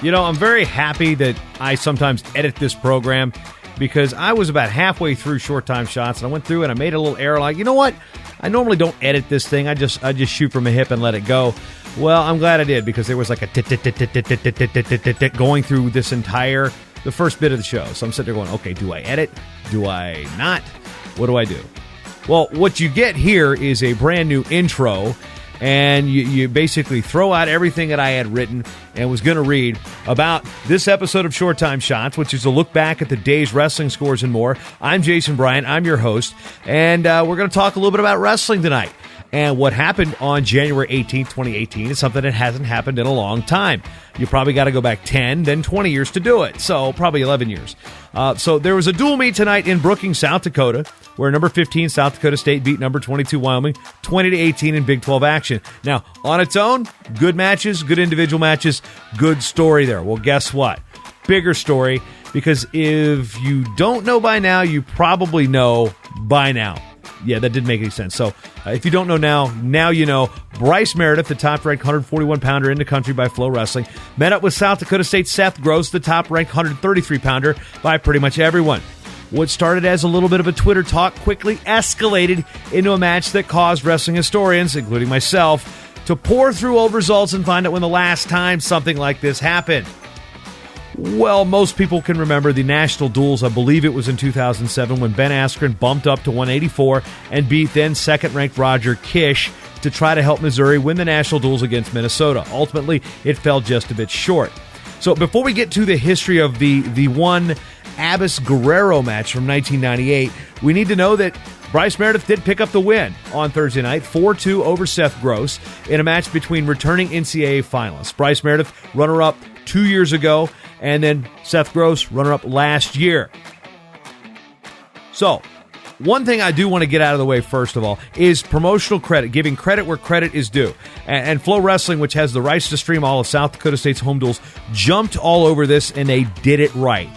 I'm very happy that I sometimes edit this program because I was about halfway through Short Time Shots, and I went through and I made a little error. Like, you know what? I normally don't edit this thing. I just shoot from a hip and let it go. Well, I'm glad I did because there was like a going through this entire, the first bit of the show. So I'm sitting there going, okay, do I edit? Do I not? What do I do? Well, what you get here is a brand new intro, and you basically throw out everything that I had written and was going to read about this episode of Short Time Shots, which is a look back at the day's wrestling scores and more. I'm Jason Bryant. I'm your host, and we're going to talk a little bit about wrestling tonight. And what happened on January 18th, 2018 is something that hasn't happened in a long time. You probably got to go back 10, then 20 years to do it. So probably 11 years. So there was a dual meet tonight in Brookings, South Dakota, where number 15 South Dakota State beat number 22 Wyoming 20-18 in Big 12 action. Now, on its own, good matches, good individual matches, good story there. Well, guess what? Bigger story, because if you don't know by now, you probably know by now. Yeah, that didn't make any sense. So if you don't know now you know. Bryce Meredith, the top-ranked 141-pounder in the country by Flow Wrestling, met up with South Dakota State Seth Gross, the top-ranked 133-pounder by pretty much everyone. What started as a little bit of a Twitter talk quickly escalated into a match that caused wrestling historians, including myself, to pour through old results and find out when the last time something like this happened. Well, most people can remember the national duels. I believe it was in 2007 when Ben Askren bumped up to 184 and beat then second-ranked Roger Kish to try to help Missouri win the national duels against Minnesota. Ultimately, it fell just a bit short. So before we get to the history of the one Abbas Guerrero match from 1998, we need to know that Bryce Meredith did pick up the win on Thursday night, 4-2 over Seth Gross, in a match between returning NCAA finalists. Bryce Meredith, runner-up 2 years ago, and then Seth Gross, runner-up last year. So, one thing I do want to get out of the way, first of all, is promotional credit, giving credit where credit is due. And Flow Wrestling, which has the rights to stream all of South Dakota State's home duels, jumped all over this, and they did it right.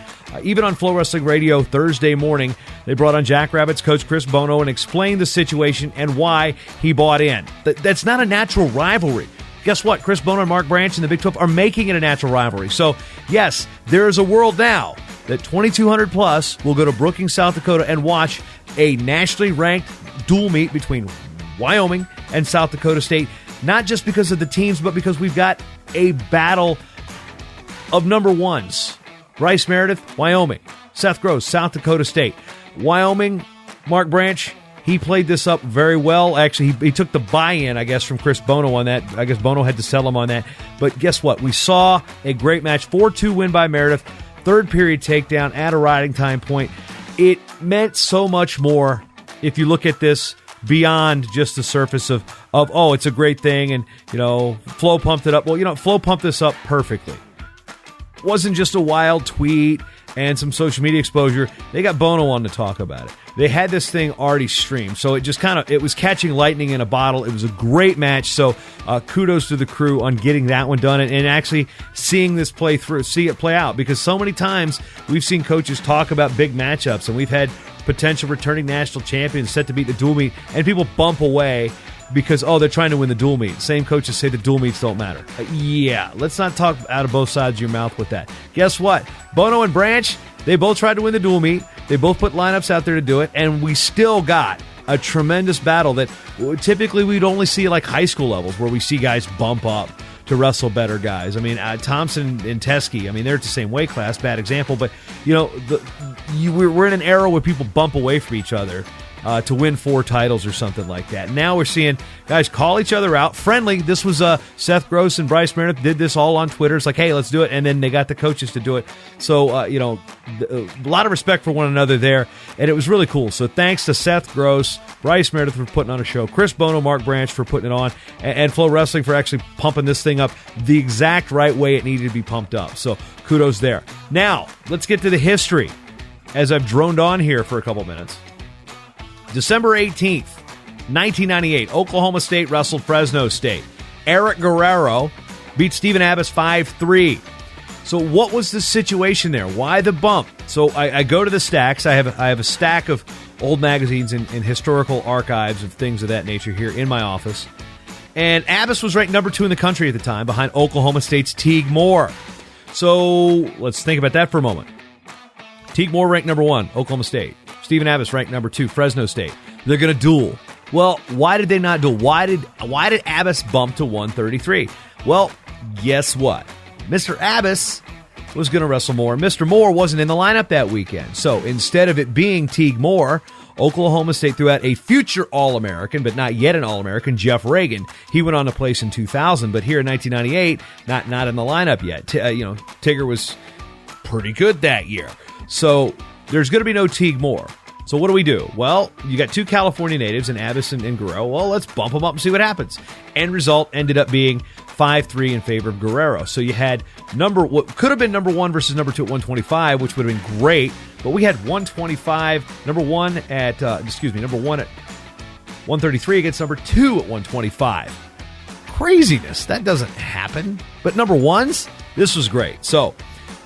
Even on Flow Wrestling Radio Thursday morning, they brought on Jackrabbits coach Chris Bono and explained the situation and why he bought in. That's not a natural rivalry. Guess what? Chris Bono and Mark Branch in the Big 12 are making it a natural rivalry. So, yes, there is a world now that 2,200 plus will go to Brookings, South Dakota and watch a nationally ranked dual meet between Wyoming and South Dakota State, not just because of the teams, but because we've got a battle of number ones. Bryce Meredith, Wyoming. Seth Gross, South Dakota State. Wyoming, Mark Branch, he played this up very well. Actually, he took the buy-in, I guess, from Chris Bono on that. I guess Bono had to sell him on that. But guess what? We saw a great match. 4-2 win by Meredith. Third period takedown at a riding time point. It meant so much more if you look at this beyond just the surface of oh, it's a great thing, and, Flo pumped it up. Well, Flo pumped this up perfectly. It wasn't just a wild tweet and some social media exposure. They got Bono on to talk about it. They had this thing already streamed, so it was catching lightning in a bottle. It was a great match, so kudos to the crew on getting that one done and actually seeing this play through, see it play out, because so many times we've seen coaches talk about big matchups, and we've had potential returning national champions set to beat the dual meet, and people bump away because, they're trying to win the dual meet. Same coaches say the dual meets don't matter. Yeah, let's not talk out of both sides of your mouth with that. Guess what? Bono and Branch, they both tried to win the dual meet. They both put lineups out there to do it, and we still got a tremendous battle that typically we'd only see like high school levels, where we see guys bump up to wrestle better guys. I mean, Thompson and Teskey, they're at the same weight class, bad example, but, we're in an era where people bump away from each other to win 4 titles or something like that. Now we're seeing guys call each other out. Friendly. This was Seth Gross and Bryce Meredith did this all on Twitter. It's like, hey, let's do it. And then they got the coaches to do it. So, a lot of respect for one another there. And it was really cool. So thanks to Seth Gross, Bryce Meredith for putting on a show, Chris Bono, Mark Branch for putting it on, and Flow Wrestling for actually pumping this thing up the exact right way it needed to be pumped up. So kudos there. Now, let's get to the history as I've droned on here for a couple minutes. December 18th, 1998, Oklahoma State wrestled Fresno State. Eric Guerrero beat Stephen Abbas 5-3. So what was the situation there? Why the bump? So I go to the stacks. I have a stack of old magazines and historical archives of things of that nature here in my office. And Abbas was ranked number 2 in the country at the time, behind Oklahoma State's Teague Moore. So let's think about that for a moment. Teague Moore ranked number 1, Oklahoma State. Stephen Abbas ranked number 2, Fresno State. They're going to duel. Well, why did they not duel? Why did Abbas bump to 133? Well, guess what? Mr. Abbas was going to wrestle Moore. Mr. Moore wasn't in the lineup that weekend. So instead of it being Teague Moore, Oklahoma State threw out a future All-American, but not yet an All-American, Jeff Reagan. He went on to place in 2000, but here in 1998, not in the lineup yet. Tigger was pretty good that year. So there's going to be no Teague Moore. So what do? Well, you got 2 California natives in Abbas and Guerrero. Well, let's bump them up and see what happens. End result ended up being 5-3 in favor of Guerrero. So you had what could have been number 1 versus number 2 at 125, which would have been great. But we had 125, number 1 at 133 against number 2 at 125. Craziness. That doesn't happen. But number 1s, this was great. So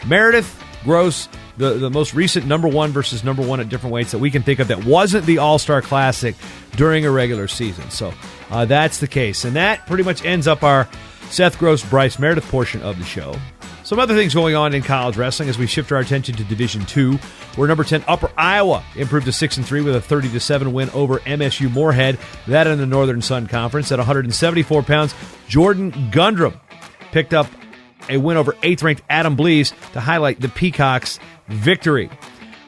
Meredith, Gross, the most recent number 1 versus number 1 at different weights that we can think of that wasn't the All-Star Classic during a regular season. So that's the case. And that pretty much ends up our Seth Gross, Bryce Meredith portion of the show. Some other things going on in college wrestling as we shift our attention to Division II, where number 10 Upper Iowa improved to 6-3 with a 30-7 win over MSU Moorhead. That in the Northern Sun Conference. At 174 pounds, Jordan Gundrum picked up a win over 8th-ranked Adam Blees to highlight the Peacocks' victory.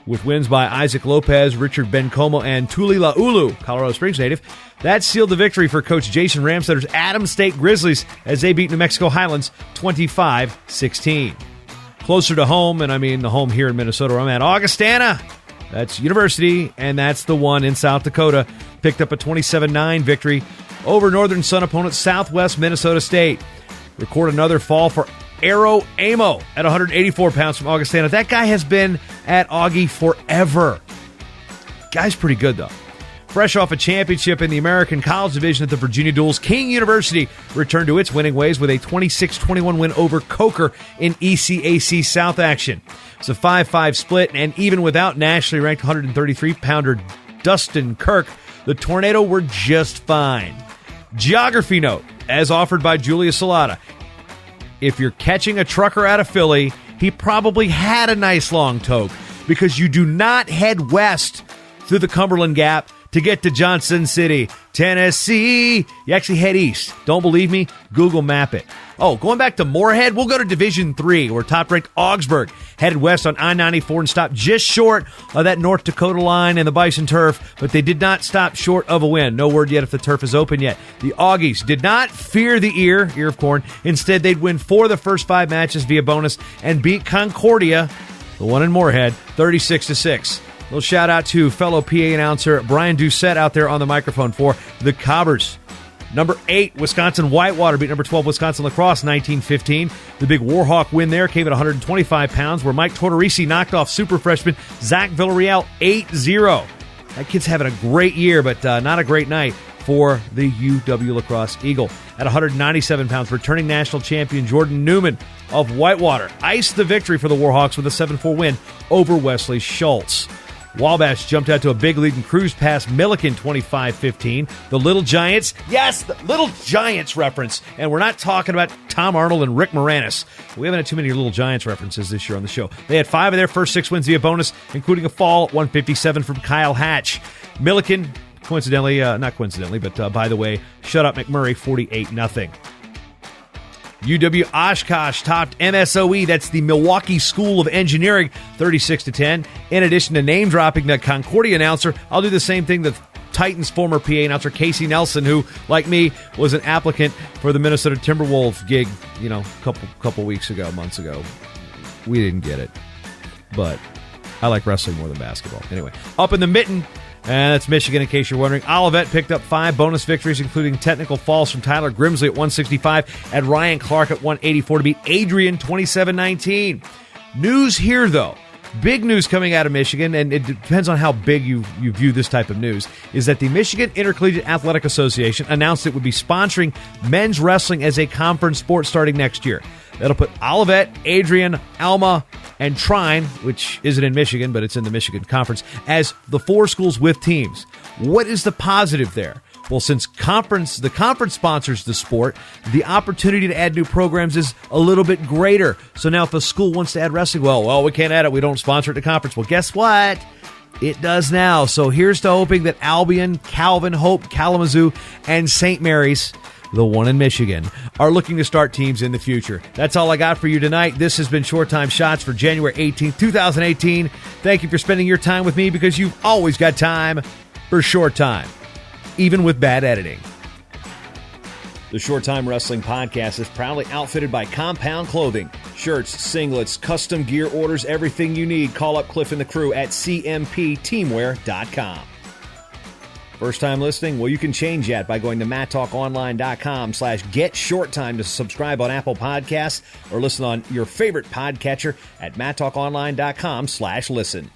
With wins by Isaac Lopez, Richard Bencomo, and Tuli Laulu, Colorado Springs native, that sealed the victory for Coach Jason Ramsetter's Adams State Grizzlies as they beat New Mexico Highlands 25-16. Closer to home, and I mean the home here in Minnesota where I'm at, Augustana. That's University, and that's the one in South Dakota. Picked up a 27-9 victory over Northern Sun opponent Southwest Minnesota State. Record another fall for Arrow Amo at 184 pounds from Augustana. That guy has been at Augie forever. Guy's pretty good, though. Fresh off a championship in the American College Division at the Virginia Duels, King University returned to its winning ways with a 26-21 win over Coker in ECAC South action. It's a 5-5 split, and even without nationally ranked 133-pounder Dustin Kirk, the Tornado were just fine. Geography note, as offered by Julia Salata. If you're catching a trucker out of Philly, he probably had a nice long toque, because you do not head west through the Cumberland Gap to get to Johnson City, Tennessee. You actually head east. Don't believe me? Google map it. Oh, going back to Moorhead, we'll go to Division III, where top-ranked Augsburg headed west on I-94 and stopped just short of that North Dakota line and the Bison Turf, but they did not stop short of a win. No word yet if the turf is open yet. The Augies did not fear the ear of corn. Instead, they'd win 4 of the first 5 matches via bonus and beat Concordia, the one in Moorhead, 36-6. Little shout out to fellow PA announcer Brian Doucette out there on the microphone for the Cobbers. Number 8, Wisconsin Whitewater beat number 12, Wisconsin Lacrosse, 19-15. The big Warhawk win there came at 125 pounds, where Mike Tortorisi knocked off super freshman Zach Villarreal 8-0. That kid's having a great year, but not a great night for the UW Lacrosse Eagle. At 197 pounds, returning national champion Jordan Newman of Whitewater iced the victory for the Warhawks with a 7-4 win over Wesley Schultz. Wabash jumped out to a big lead and cruised past Milliken 25-15. The Little Giants, yes, the Little Giants reference. And we're not talking about Tom Arnold and Rick Moranis. We haven't had too many Little Giants references this year on the show. They had 5 of their first 6 wins via bonus, including a fall at 157 from Kyle Hatch. Milliken, not coincidentally, but by the way, shut up McMurray 48-0. UW Oshkosh topped MSOE, that's the Milwaukee School of Engineering, 36-10. In addition to name-dropping the Concordia announcer, I'll do the same thing that Titans former PA announcer Casey Nelson, who, like me, was an applicant for the Minnesota Timberwolves gig, couple months ago. We didn't get it, but I like wrestling more than basketball. Anyway, up in the mitten, and that's Michigan, in case you're wondering. Olivet picked up 5 bonus victories, including technical falls from Tyler Grimsley at 165 and Ryan Clark at 184 to beat Adrian 27-19. News here, though. Big news coming out of Michigan, and it depends on how big you view this type of news, is that the Michigan Intercollegiate Athletic Association announced it would be sponsoring men's wrestling as a conference sport starting next year. That'll put Olivet, Adrian, Alma, and Trine, which isn't in Michigan, but it's in the Michigan Conference, as the 4 schools with teams. What is the positive there? Well, since the conference sponsors the sport, the opportunity to add new programs is a little bit greater. So now if a school wants to add wrestling, well, we can't add it. We don't sponsor it to conference. Well, guess what? It does now. So here's to hoping that Albion, Calvin, Hope, Kalamazoo, and St. Mary's, the one in Michigan, are looking to start teams in the future. That's all I got for you tonight. This has been Short Time Shots for January 18th, 2018. Thank you for spending your time with me, because you've always got time for Short Time, even with bad editing. The Short Time Wrestling Podcast is proudly outfitted by Compound Clothing. Shirts, singlets, custom gear orders, everything you need. Call up Cliff and the crew at cmpteamwear.com. First time listening? Well, you can change that by going to MattTalkOnline.com/GetShortTime to subscribe on Apple Podcasts, or listen on your favorite podcatcher at MattTalkOnline.com/listen.